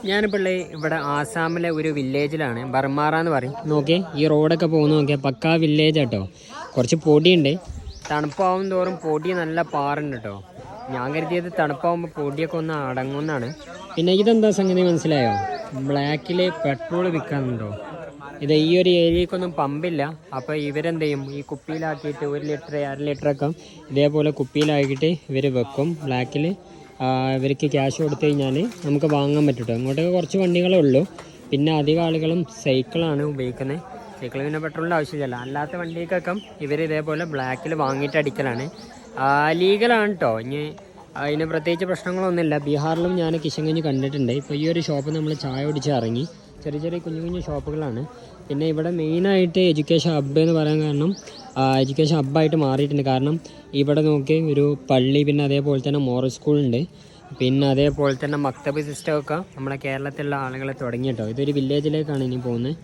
ഞാനിപ്പോൾ ഇവിടെ ആസാമിലെ ഒരു വില്ലേജിലാണ്, ബർമാറ എന്ന് പറയും. നോക്കിയേ, ഈ റോഡൊക്കെ പോകുന്ന നോക്കിയാൽ പക്കാ വില്ലേജ് കേട്ടോ. കുറച്ച് പൊടിയുണ്ട്, തണുപ്പാവും തോറും പൊടി നല്ല പാറുണ്ട് കേട്ടോ. ഞാൻ കരുതിയത് തണുപ്പാവുമ്പോൾ പൊടിയൊക്കെ ഒന്ന് അടങ്ങുന്നതാണ്. പിന്നെ ഇതെന്താ സംഗതി മനസ്സിലായോ? ബ്ലാക്കിൽ പെട്രോൾ വിൽക്കാനുണ്ടോ? ഇത് ഈ ഒരു ഏരിയക്കൊന്നും പമ്പില്ല. അപ്പോൾ ഇവരെന്ത് ചെയ്യും, ഈ കുപ്പിയിലാക്കിയിട്ട് 1 ലിറ്റർ 1.5 ലിറ്ററൊക്കെ ഇതേപോലെ കുപ്പിയിലാക്കിയിട്ട് ഇവർ വെക്കും ബ്ലാക്കിൽ. ഇവർക്ക് ക്യാഷ് കൊടുത്തു കഴിഞ്ഞാൽ നമുക്ക് വാങ്ങാൻ പറ്റും കേട്ടോ. ഇങ്ങോട്ടൊക്കെ കുറച്ച് വണ്ടികളേ ഉള്ളൂ. പിന്നെ അധികം ആളുകളും സൈക്കിളാണ് ഉപയോഗിക്കുന്നത്. സൈക്കിൾ പിന്നെ പെട്രോളിൻ്റെ ആവശ്യമില്ല. അല്ലാത്ത വണ്ടിക്കൊക്കെ ഇവർ ഇതേപോലെ ബ്ലാക്കിൽ വാങ്ങിയിട്ട് അടിക്കലാണ്. ലീഗലാണ് കേട്ടോ. ഇനി അതിന് പ്രത്യേകിച്ച് പ്രശ്നങ്ങളൊന്നുമില്ല. ബീഹാറിലും ഞാൻ കിഷൻഗഞ്ച് കണ്ടിട്ടുണ്ട്. ഇപ്പോൾ ഈ ഒരു ഷോപ്പ് നമ്മൾ ചായ കുടിച്ച് ഇറങ്ങി. ചെറിയ ചെറിയ കുഞ്ഞു കുഞ്ഞു ഷോപ്പുകളാണ്. പിന്നെ ഇവിടെ മെയിനായിട്ട് എഡ്യൂക്കേഷൻ ഹബ്ബ് എന്ന് പറയാൻ കാരണം എഡ്യൂക്കേഷൻ ഹബ്ബായിട്ട് മാറിയിട്ടുണ്ട്. കാരണം ഇവിടെ നോക്കി ഒരു പള്ളി, പിന്നെ അതേപോലെ തന്നെ മോറൽ സ്കൂളുണ്ട്, പിന്നെ അതേപോലെ തന്നെ മക്തബ് സിസ്റ്റമൊക്കെ നമ്മുടെ കേരളത്തിലുള്ള ആളുകളെ തുടങ്ങി കേട്ടോ. ഇതൊരു വില്ലേജിലേക്കാണ് ഇനി പോകുന്നത്.